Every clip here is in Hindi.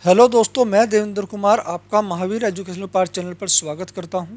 हेलो दोस्तों, मैं देवेंद्र कुमार आपका महावीर एजुकेशनल पार्ट चैनल पर स्वागत करता हूं।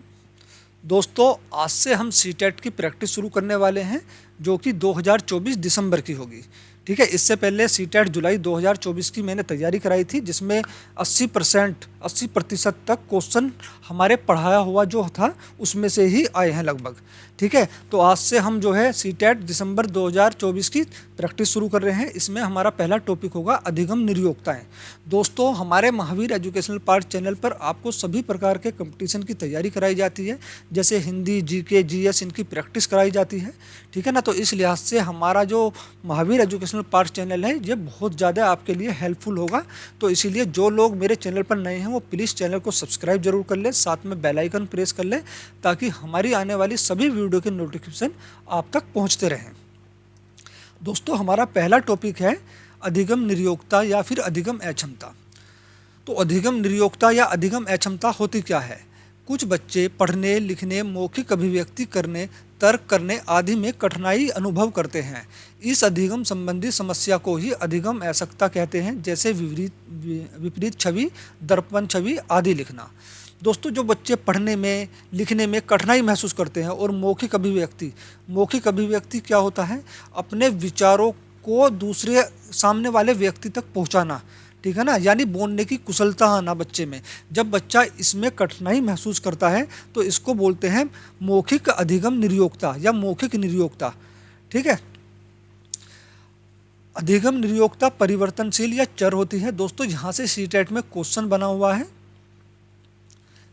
दोस्तों, आज से हम सीटेट की प्रैक्टिस शुरू करने वाले हैं, जो कि 2024 दिसंबर की होगी। ठीक है, इससे पहले सीटेट जुलाई 2024 की मैंने तैयारी कराई थी, जिसमें 80% तक क्वेश्चन हमारे पढ़ाया हुआ जो था उसमें से ही आए हैं लगभग। ठीक है, तो आज से हम जो है सीटेट दिसंबर 2024 की प्रैक्टिस शुरू कर रहे हैं। इसमें हमारा पहला टॉपिक होगा अधिगम नियोक्ताएं। दोस्तों, हमारे महावीर एजुकेशनल पार्ट चैनल पर आपको सभी प्रकार के कंपटीशन की तैयारी कराई जाती है, जैसे हिंदी, जीके, जीएस, इनकी प्रैक्टिस कराई जाती है। ठीक है ना, तो इस लिहाज से हमारा जो महावीर एजुकेशनल पार्ट चैनल है ये बहुत ज़्यादा आपके लिए हेल्पफुल होगा। तो इसीलिए जो लोग मेरे चैनल पर नए हैं वो प्लीज़ चैनल को सब्सक्राइब जरूर कर लें, साथ में बेल आइकन प्रेस कर लें, ताकि हमारी आने वाली सभी वीडियो के नोटिफिकेशन आप तक पहुँचते रहें। दोस्तों, हमारा पहला टॉपिक है अधिगम नियोक्ता या फिर अधिगम अक्षमता। तो अधिगम नियोक्ता या अधिगम अक्षमता होती क्या है? कुछ बच्चे पढ़ने, लिखने, मौखिक अभिव्यक्ति करने, तर्क करने आदि में कठिनाई अनुभव करते हैं। इस अधिगम संबंधी समस्या को ही अधिगम असक्ता कहते हैं, जैसे विपरीत छवि, दर्पण छवि आदि लिखना। दोस्तों, जो बच्चे पढ़ने में, लिखने में कठिनाई महसूस करते हैं, और मौखिक अभिव्यक्ति क्या होता है? अपने विचारों को दूसरे सामने वाले व्यक्ति तक पहुंचाना। ठीक है ना, यानी बोलने की कुशलता आना बच्चे में। जब बच्चा इसमें कठिनाई महसूस करता है तो इसको बोलते हैं मौखिक अधिगम नियोक्ता या मौखिक नियोक्ता। ठीक है, अधिगम नियोक्ता परिवर्तनशील या चर होती है। दोस्तों, यहाँ से सीटेट में क्वेश्चन बना हुआ है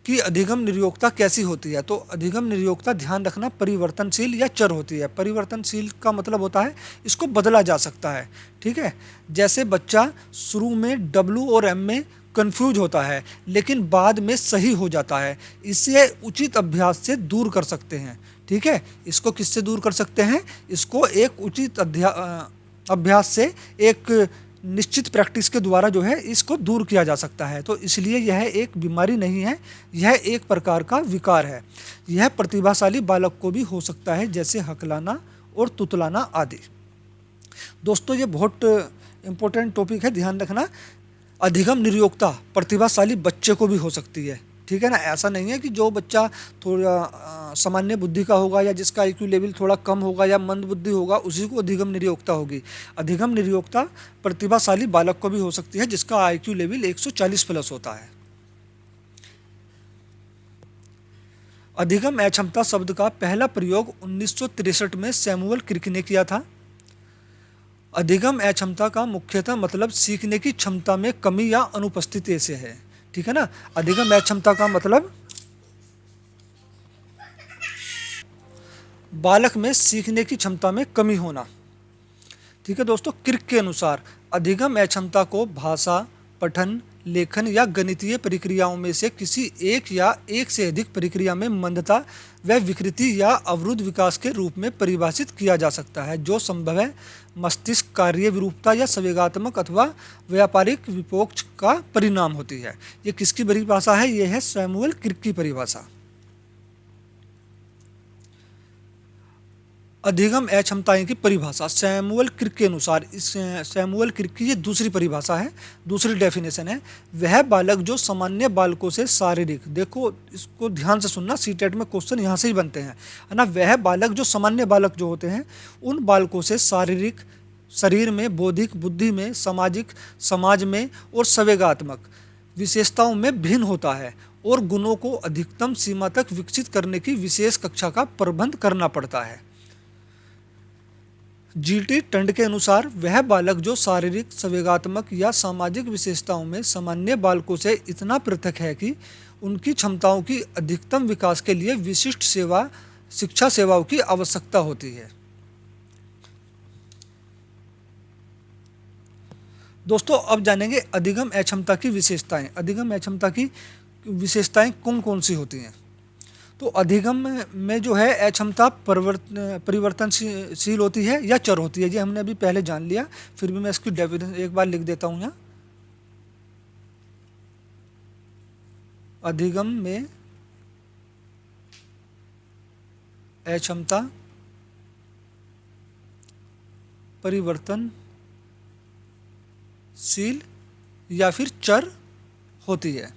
कि अधिगम नियोक्ता कैसी होती है। तो अधिगम नियोक्ता, ध्यान रखना, परिवर्तनशील या चर होती है। परिवर्तनशील का मतलब होता है इसको बदला जा सकता है। ठीक है, जैसे बच्चा शुरू में डब्ल्यू और एम में कंफ्यूज होता है, लेकिन बाद में सही हो जाता है। इसे उचित अभ्यास से दूर कर सकते हैं। ठीक है, इसको किससे दूर कर सकते हैं? इसको एक उचित अभ्यास से, एक निश्चित प्रैक्टिस के द्वारा जो है इसको दूर किया जा सकता है। तो इसलिए यह एक बीमारी नहीं है, यह एक प्रकार का विकार है। यह प्रतिभाशाली बालक को भी हो सकता है, जैसे हकलाना और तुतलाना आदि। दोस्तों, ये बहुत इंपॉर्टेंट टॉपिक है, ध्यान रखना। अधिगम नियोक्ता प्रतिभाशाली बच्चे को भी हो सकती है। ठीक है ना, ऐसा नहीं है कि जो बच्चा थोड़ा सामान्य बुद्धि का होगा, या जिसका आईक्यू लेवल थोड़ा कम होगा या मंद बुद्धि होगा, उसी को अधिगम नियोक्ता होगी। अधिगम नियोक्ता प्रतिभाशाली बालक को भी हो सकती है, जिसका आईक्यू लेवल 140 प्लस होता है। अधिगम अक्षमता शब्द का पहला प्रयोग 1963 में सैमुअल क्रिक ने किया था। अधिगम अक्षमता का मुख्यतः मतलब सीखने की क्षमता में कमी या अनुपस्थिति से है। ठीक है ना, अधिगम अक्षमता का मतलब बालक में सीखने की क्षमता में कमी होना। ठीक है दोस्तों, क्रिक के अनुसार अधिगम अक्षमता को भाषा, पठन, लेखन या गणितीय प्रक्रियाओं में से किसी एक या एक से अधिक प्रक्रिया में मंदता व विकृति या अवरुद्ध विकास के रूप में परिभाषित किया जा सकता है, जो संभव है मस्तिष्क कार्य विरूपता या संवेगात्मक अथवा व्यापारिक विपोक्ष का परिणाम होती है। ये किसकी परिभाषा है? ये है सैमुअल क्रिक की परिभाषा। अधिगम अक्षमताएं की परिभाषा सैमुअल क्रिक के अनुसार, इस सैमुअल क्रिक की ये दूसरी परिभाषा है, दूसरी डेफिनेशन है। वह बालक जो सामान्य बालकों से शारीरिक, देखो इसको ध्यान से सुनना, सीटेट में क्वेश्चन यहाँ से ही बनते हैं, है ना। वह बालक जो सामान्य बालक जो होते हैं, उन बालकों से शारीरिक, शरीर में, बौद्धिक, बुद्धि में, सामाजिक, समाज में और संवेगात्मक विशेषताओं में भिन्न होता है, और गुणों को अधिकतम सीमा तक विकसित करने की विशेष कक्षा का प्रबंध करना पड़ता है। जीटी टंड के अनुसार वह बालक जो शारीरिक, संवेगात्मक या सामाजिक विशेषताओं में सामान्य बालकों से इतना पृथक है कि उनकी क्षमताओं की अधिकतम विकास के लिए विशिष्ट शिक्षा सेवाओं की आवश्यकता होती है। दोस्तों, अब जानेंगे अधिगम अक्षमता की विशेषताएं। अधिगम अक्षमता की विशेषताएं कौन कौन सी होती हैं? तो अधिगम में जो है अक्षमता परिवर्तनशील होती है या चर होती है, ये हमने अभी पहले जान लिया, फिर भी मैं इसकी डेफिनेशन एक बार लिख देता हूँ यहाँ। अधिगम में अक्षमता परिवर्तनशील या फिर चर होती है।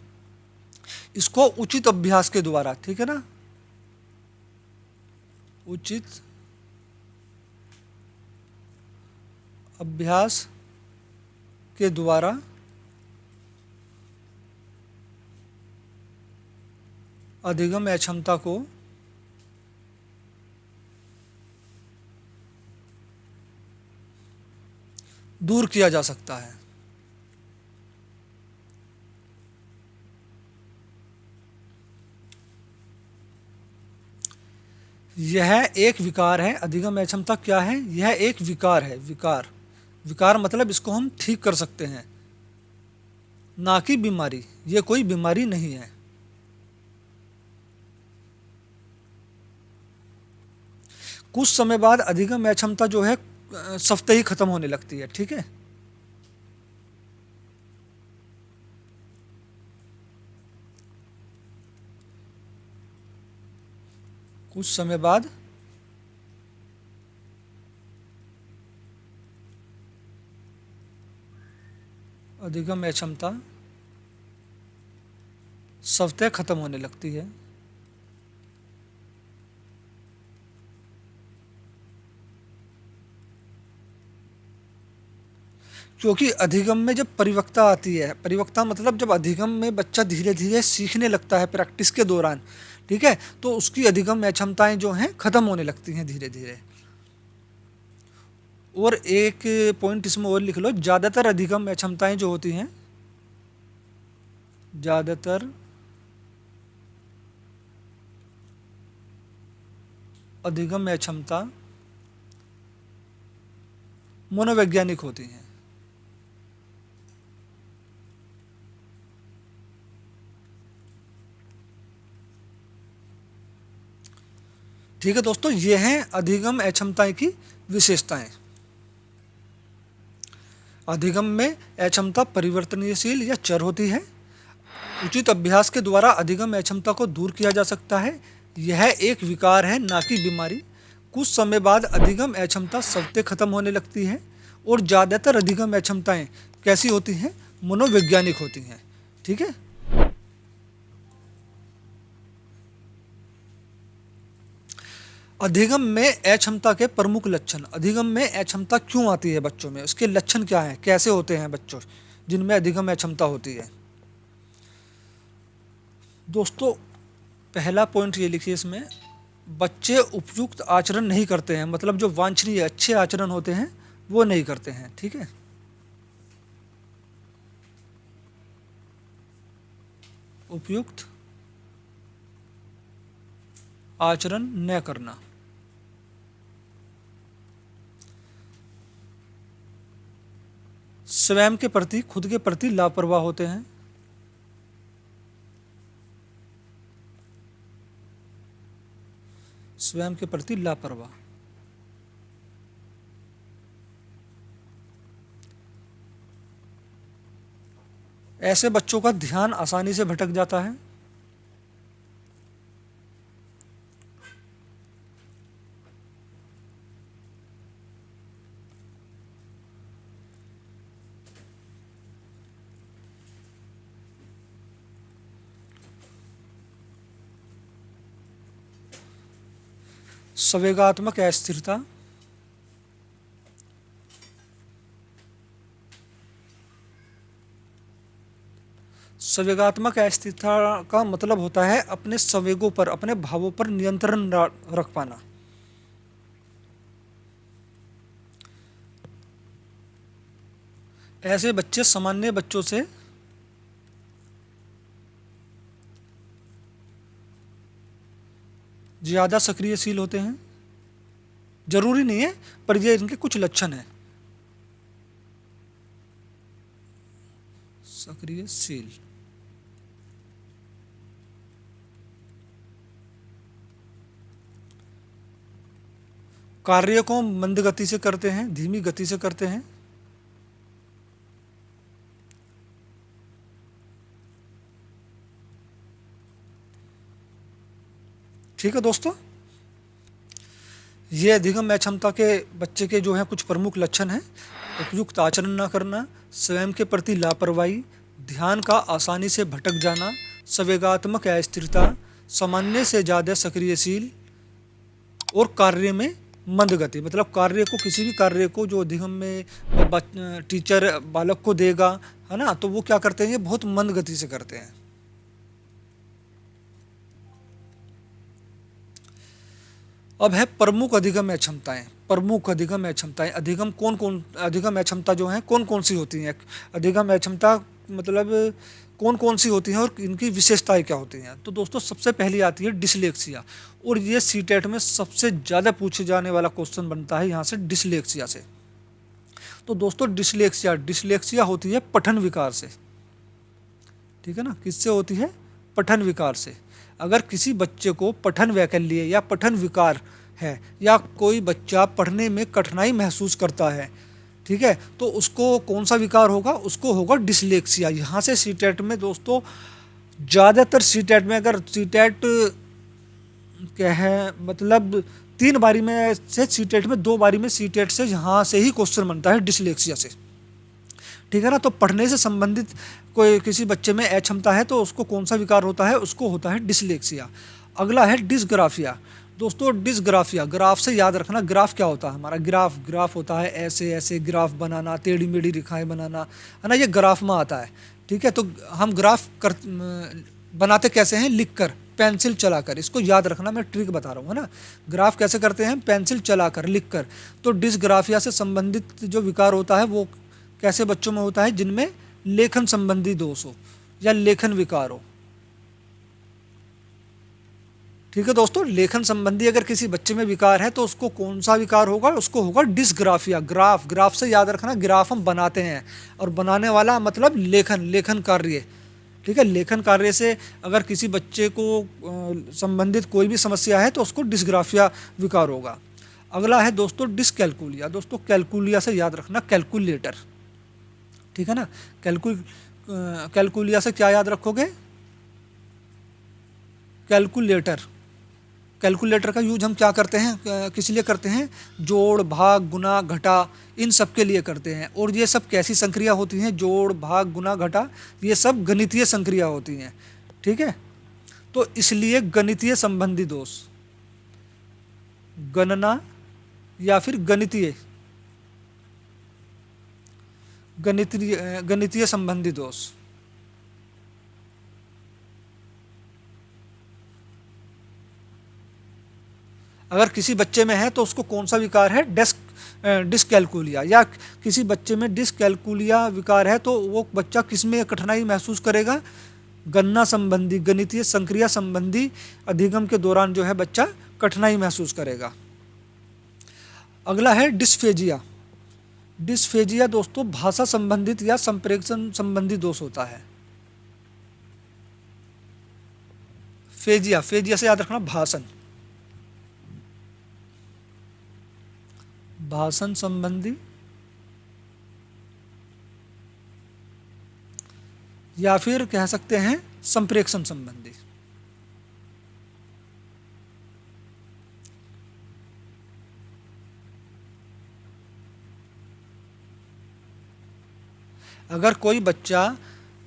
इसको उचित अभ्यास के द्वारा, ठीक है ना, उचित अभ्यास के द्वारा अधिगम अक्षमता को दूर किया जा सकता है। यह एक विकार है। अधिगम अक्षमता क्या है? यह एक विकार है। विकार, विकार मतलब इसको हम ठीक कर सकते हैं, ना कि बीमारी। यह कोई बीमारी नहीं है। कुछ समय बाद अधिगम अक्षमता जो है सफ्ते ही खत्म होने लगती है, ठीक है। कुछ समय बाद अधिगम अक्षमता सफ्ते खत्म होने लगती है। क्योंकि अधिगम में जब परिवक्ता आती है, परिवक्ता मतलब जब अधिगम में बच्चा धीरे धीरे सीखने लगता है प्रैक्टिस के दौरान, ठीक है, तो उसकी अधिगम अक्षमताएं जो हैं खत्म होने लगती हैं धीरे धीरे। और एक पॉइंट इसमें और लिख लो, ज़्यादातर अधिगम अक्षमताएं जो होती हैं, ज़्यादातर अधिगम अक्षमता मनोवैज्ञानिक होती हैं। ठीक है दोस्तों, ये हैं अधिगम अक्षमताएं की विशेषताएं। अधिगम में अक्षमता परिवर्तनशील या चर होती है। उचित अभ्यास के द्वारा अधिगम अक्षमता को दूर किया जा सकता है। यह एक विकार है, ना कि बीमारी। कुछ समय बाद अधिगम अक्षमता स्वतः खत्म होने लगती है। और ज़्यादातर अधिगम अक्षमताएं कैसी होती हैं? मनोवैज्ञानिक होती हैं, ठीक है। अधिगम में अक्षमता के प्रमुख लक्षण। अधिगम में अक्षमता क्यों आती है बच्चों में, उसके लक्षण क्या हैं, कैसे होते हैं बच्चों जिनमें अधिगम अक्षमता होती है। दोस्तों, पहला पॉइंट ये लिखिए इसमें, बच्चे उपयुक्त आचरण नहीं करते हैं, मतलब जो वांछनीय अच्छे आचरण होते हैं वो नहीं करते हैं, ठीक है। उपयुक्त आचरण न करना। स्वयं के प्रति, खुद के प्रति लापरवाह होते हैं। स्वयं के प्रति लापरवाह। ऐसे बच्चों का ध्यान आसानी से भटक जाता है। संवेगात्मक अस्थिरता। संवेगात्मक अस्थिरता का मतलब होता है अपने संवेगों पर, अपने भावों पर नियंत्रण रख पाना। ऐसे बच्चे सामान्य बच्चों से ज़्यादा सक्रियशील होते हैं। जरूरी नहीं है, पर ये इनके कुछ लक्षण हैं। सक्रियशील, कार्य को मंद गति से करते हैं, धीमी गति से करते हैं। ठीक है दोस्तों, ये अधिगम अक्षमता के बच्चे के जो हैं कुछ प्रमुख लक्षण हैं। उपयुक्त आचरण न करना, स्वयं के प्रति लापरवाही, ध्यान का आसानी से भटक जाना, संवेगात्मक अस्थिरता, सामान्य से ज़्यादा सक्रियशील और कार्य में मंद गति। मतलब कार्य को, किसी भी कार्य को जो अधिगम में टीचर बालक को देगा, है ना, तो वो क्या करते हैं, ये बहुत मंद गति से करते हैं। अब है प्रमुख अधिगम अक्षमताएं। प्रमुख अधिगम अक्षमताएं, अधिगम अक्षमता जो है कौन कौन सी होती हैं? अधिगम अक्षमता मतलब कौन कौन सी होती हैं और इनकी विशेषताएं क्या होती हैं? तो दोस्तों सबसे पहली आती है डिसलेक्सिया, और ये सीटेट में सबसे ज़्यादा पूछे जाने वाला क्वेश्चन बनता है यहाँ से डिसलेक्सिया से। तो दोस्तों डिसलेक्सिया होती है पठन विकार से, ठीक है ना। किससे होती है? पठन विकार से। अगर किसी बच्चे को पठन वैकल्य या पठन विकार है, या कोई बच्चा पढ़ने में कठिनाई महसूस करता है, ठीक है, तो उसको कौन सा विकार होगा? उसको होगा डिसलेक्सिया। यहाँ से सीटेट में दोस्तों ज़्यादातर सीटेट में, अगर सीटेट क्या है मतलब 3 बारी में से सीटेट में 2 बारी में सीटेट से यहाँ से ही क्वेश्चन बनता है डिसलेक्सिया से, ठीक है ना। तो पढ़ने से संबंधित कोई किसी बच्चे में अक्षमता है तो उसको कौन सा विकार होता है? उसको होता है डिसलेक्सिया। अगला है डिसग्राफिया। दोस्तों डिसग्राफिया, ग्राफ से याद रखना, ग्राफ क्या होता है हमारा? ग्राफ होता है ऐसे ऐसे ग्राफ बनाना, टेढ़ी मेढ़ी रेखाएं बनाना, है ना, ये ग्राफ में आता है, ठीक है। तो हम ग्राफ बनाते कैसे हैं? लिख कर, पेंसिल चलाकर। इसको याद रखना, मैं ट्रिक बता रहा हूँ, है ना। ग्राफ कैसे करते हैं? पेंसिल चलाकर, लिख कर। तो डिसग्राफिया से संबंधित जो विकार होता है वो कैसे बच्चों में होता है? जिनमें लेखन संबंधी दोष हो या लेखन विकार हो, ठीक है दोस्तों। लेखन संबंधी अगर किसी बच्चे में विकार है तो उसको कौन सा विकार होगा? उसको होगा डिसग्राफिया। ग्राफ से याद रखना, ग्राफ हम बनाते हैं, और बनाने वाला मतलब लेखन कार्य, ठीक है। लेखन कार्य से अगर किसी बच्चे को संबंधित कोई भी समस्या है तो उसको डिसग्राफिया विकार होगा। अगला है दोस्तों डिसकैलकुलिया। दोस्तों कैलकुलिया से याद रखना, कैलकुलेटर, ठीक है ना। कैलकुलिया से क्या याद रखोगे? कैलकुलेटर। कैलकुलेटर का यूज हम क्या करते हैं, किस लिए करते हैं? जोड़, भाग, गुना, घटा, इन सब के लिए करते हैं। और ये सब कैसी संक्रिया होती हैं? जोड़, भाग, गुना, घटा, ये सब गणितीय संक्रिया होती हैं, ठीक है। तो इसलिए गणितीय संबंधी दोष, गणना या फिर गणितीय संबंधी दोष, अगर किसी बच्चे में है तो उसको कौन सा विकार है? डिसकैलकुलिया। या किसी बच्चे में डिसकैलकुलिया विकार है तो वो बच्चा किस में कठिनाई महसूस करेगा? गणना संबंधी, गणितीय संक्रिया संबंधी अधिगम के दौरान जो है बच्चा कठिनाई महसूस करेगा। अगला है डिस्फेजिया। डिस्फेजिया दोस्तों भाषा संबंधित या संप्रेषण संबंधी दोष होता है। फेजिया से याद रखना भाषण संबंधी या फिर कह सकते हैं संप्रेषण संबंधी। अगर कोई बच्चा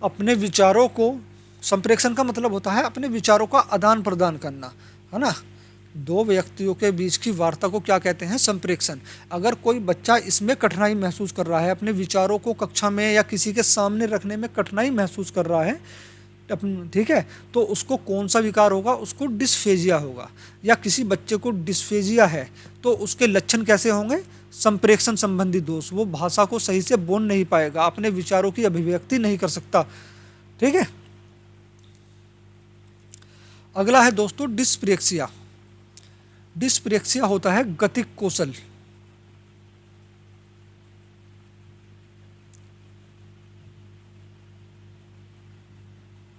अपने विचारों को, संप्रेषण का मतलब होता है अपने विचारों का आदान प्रदान करना, है ना। 2 व्यक्तियों के बीच की वार्ता को क्या कहते हैं? संप्रेषण। अगर कोई बच्चा इसमें कठिनाई महसूस कर रहा है, अपने विचारों को कक्षा में या किसी के सामने रखने में कठिनाई महसूस कर रहा है, ठीक है, तो उसको कौन सा विकार होगा? उसको डिस्फेजिया होगा। या किसी बच्चे को डिस्फेजिया है तो उसके लक्षण कैसे होंगे? संप्रेषण संबंधी दोष। वो भाषा को सही से बोल नहीं पाएगा, अपने विचारों की अभिव्यक्ति नहीं कर सकता, ठीक है। अगला है दोस्तों डिस्प्रेक्सिया। डिस्प्रेक्सिया होता है गतिक कौशल,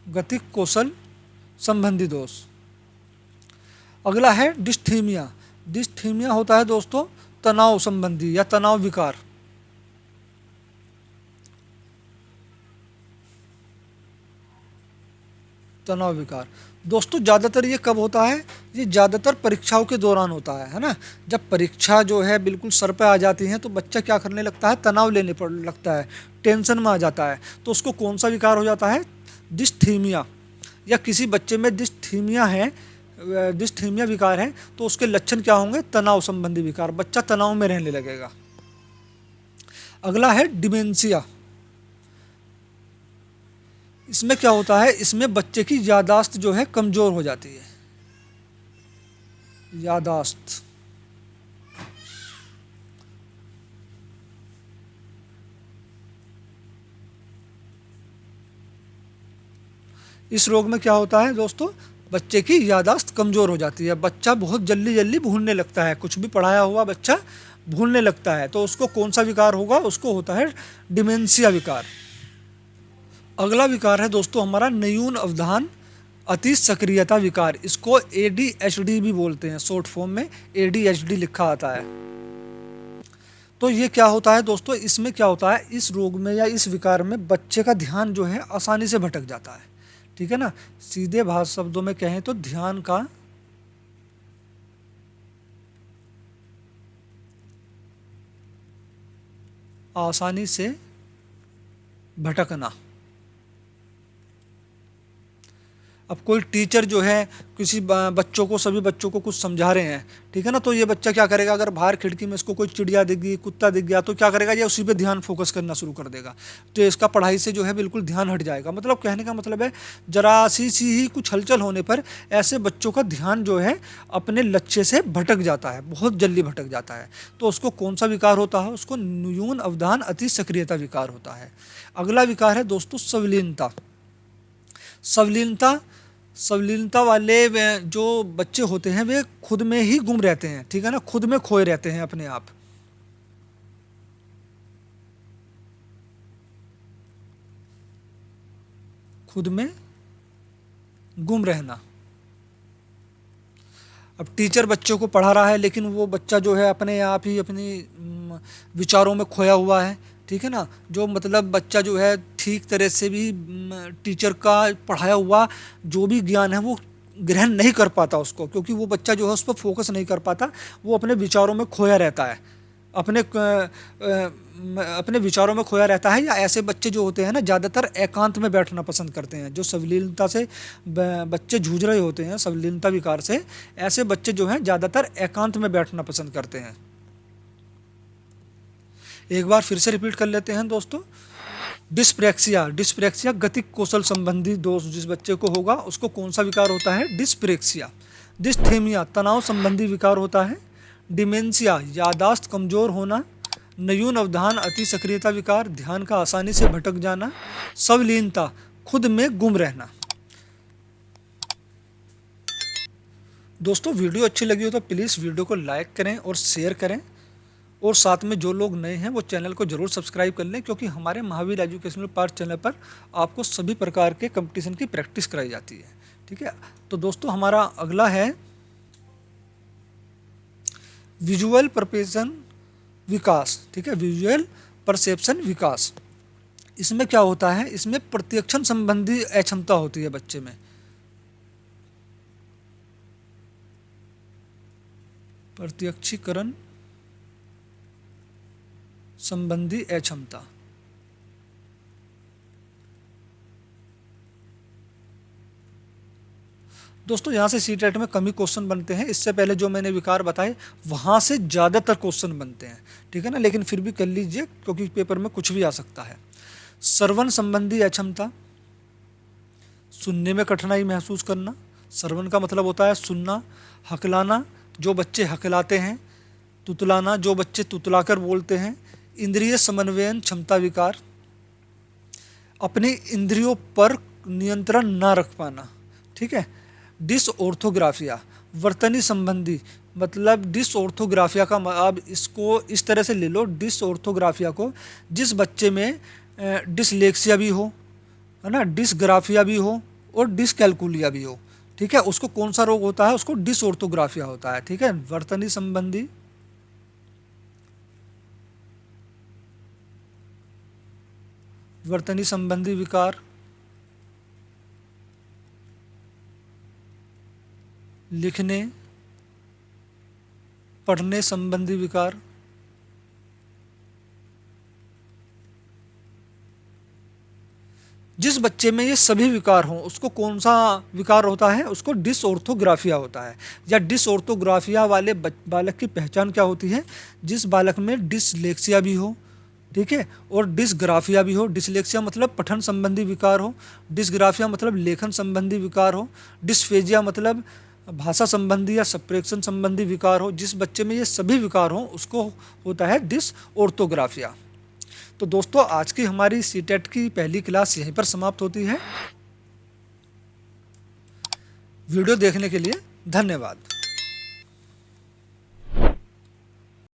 गतिक कौशल संबंधी दोष। अगला है डिस्थीमिया। डिस्थीमिया होता है दोस्तों तनाव संबंधी या तनाव विकार। तनाव विकार। दोस्तों ज़्यादातर ये कब होता है? ये ज़्यादातर परीक्षाओं के दौरान होता है ना। जब परीक्षा जो है बिल्कुल सर पे आ जाती है तो बच्चा क्या करने लगता है? तनाव लेने पड़ लगता है, टेंशन में आ जाता है। तो उसको कौन सा विकार हो जाता है? डिस्थीमिया। या किसी बच्चे में डिस्थीमिया है, डिस्थीमिया विकार है, तो उसके लक्षण क्या होंगे? तनाव संबंधी विकार, बच्चा तनाव में रहने लगेगा। अगला है डिमेंशिया। इसमें क्या होता है? इसमें बच्चे की यादाश्त जो है कमजोर हो जाती है। यादाश्त। इस रोग में क्या होता है दोस्तों? बच्चे की यादाश्त कमजोर हो जाती है, बच्चा बहुत जल्दी जल्दी भूलने लगता है, कुछ भी पढ़ाया हुआ बच्चा भूलने लगता है। तो उसको कौन सा विकार होगा? उसको होता है डिमेंशिया विकार। अगला विकार है दोस्तों हमारा न्यून अवधान अति सक्रियता विकार। इसको ADHD भी बोलते हैं, शॉर्ट फॉर्म में ADHD लिखा आता है। तो ये क्या होता है दोस्तों? इसमें क्या होता है? इस रोग में या इस विकार में बच्चे का ध्यान जो है आसानी से भटक जाता है, ठीक है ना। सीधे भाषा शब्दों में कहें तो ध्यान का आसानी से भटकना। अब कोई टीचर जो है किसी बच्चों को, सभी बच्चों को कुछ समझा रहे हैं, ठीक है ना, तो ये बच्चा क्या करेगा? अगर बाहर खिड़की में इसको कोई चिड़िया दिख गई, कुत्ता दिख गया, तो क्या करेगा? ये उसी पे ध्यान फोकस करना शुरू कर देगा। तो इसका पढ़ाई से जो है बिल्कुल ध्यान हट जाएगा। मतलब कहने का मतलब है, जरा सी ही कुछ हलचल होने पर ऐसे बच्चों का ध्यान जो है अपने लक्ष्य से भटक जाता है, बहुत जल्दी भटक जाता है। तो उसको कौन सा विकार होता है? उसको न्यून अवधान अति सक्रियता विकार होता है। अगला विकार है दोस्तों संविलीनता। संविलीनता, संविलीनता वाले जो बच्चे होते हैं वे खुद में ही गुम रहते हैं, ठीक है ना, खुद में खोए रहते हैं अपने आप। खुद में गुम रहना। अब टीचर बच्चों को पढ़ा रहा है लेकिन वो बच्चा जो है अपने आप ही अपनी विचारों में खोया हुआ है, ठीक है ना। जो मतलब बच्चा जो है ठीक तरह से भी टीचर का पढ़ाया हुआ जो भी ज्ञान है वो ग्रहण नहीं कर पाता उसको, क्योंकि वो बच्चा जो है उस पर फोकस नहीं कर पाता, वो अपने विचारों में खोया रहता है, अपने विचारों में खोया रहता है। या ऐसे बच्चे जो होते हैं ना ज़्यादातर एकांत में बैठना पसंद करते हैं। जो संविलीनता से बच्चे जूझ रहे होते हैं, संविलीनता विकार से, ऐसे बच्चे जो हैं ज़्यादातर एकांत में बैठना पसंद करते हैं। एक बार फिर से रिपीट कर लेते हैं दोस्तों। डिस्प्रेक्सिया, डिस्प्रेक्सिया गतिक कौशल संबंधी दोष जिस बच्चे को होगा उसको कौन सा विकार होता है? डिस्प्रेक्सिया। डिस्थेमिया तनाव संबंधी विकार होता है। डिमेंशिया यादाश्त कमजोर होना। न्यून अवधान अति सक्रियता विकार ध्यान का आसानी से भटक जाना। संविलीनता खुद में गुम रहना। दोस्तों वीडियो अच्छी लगी हो तो प्लीज़ वीडियो को लाइक करें और शेयर करें, और साथ में जो लोग नए हैं वो चैनल को जरूर सब्सक्राइब कर लें, क्योंकि हमारे महावीर एजुकेशनल पार्ट चैनल पर आपको सभी प्रकार के कंपटीशन की प्रैक्टिस कराई जाती है, ठीक है। तो दोस्तों हमारा अगला है विजुअल परसेप्शन विकास, ठीक है, विजुअल परसेप्शन विकास। इसमें क्या होता है? इसमें प्रत्यक्षण संबंधी अक्षमता होती है बच्चे में। प्रत्यक्षीकरण संबंधी अक्षमता। दोस्तों यहाँ से सीटेट में कम ही क्वेश्चन बनते हैं, इससे पहले जो मैंने विकार बताए वहाँ से ज़्यादातर क्वेश्चन बनते हैं, ठीक है ना, लेकिन फिर भी कर लीजिए क्योंकि पेपर में कुछ भी आ सकता है। श्रवण संबंधी अक्षमता, सुनने में कठिनाई महसूस करना। श्रवण का मतलब होता है सुनना। हकलाना, जो बच्चे हकलाते हैं। तुतलाना, जो बच्चे तुतलाकर बोलते हैं। इंद्रिय समन्वयन क्षमता विकार, अपनी इंद्रियों पर नियंत्रण ना रख पाना, ठीक है। डिसऑर्थोग्राफिया वर्तनी संबंधी, मतलब डिसऑर्थोग्राफिया का आप इसको इस तरह से ले लो, डिसऑर्थोग्राफिया को जिस बच्चे में डिसलेक्सिया भी हो, है ना, डिसग्राफिया भी हो और डिसकैलकुलिया भी हो, ठीक है, उसको कौन सा रोग होता है? उसको डिसऑर्थोग्राफिया होता है, ठीक है। वर्तनी संबंधी विकार, लिखने पढ़ने संबंधी विकार, जिस बच्चे में ये सभी विकार हों उसको कौन सा विकार होता है, उसको डिसऑर्थोग्राफिया होता है। या डिसऑर्थोग्राफिया वाले बालक की पहचान क्या होती है, जिस बालक में डिसलेक्सिया भी हो, ठीक है, और डिसग्राफिया भी हो। डिसलेक्सिया मतलब पठन संबंधी विकार हो, डिसग्राफिया मतलब लेखन संबंधी विकार हो, डिस्फेजिया मतलब भाषा संबंधी या सप्रेक्शन संबंधी विकार हो। जिस बच्चे में ये सभी विकार हों उसको होता है डिसऑर्थोग्राफिया। तो दोस्तों आज की हमारी सीटेट की पहली क्लास यहीं पर समाप्त होती है। वीडियो देखने के लिए धन्यवाद।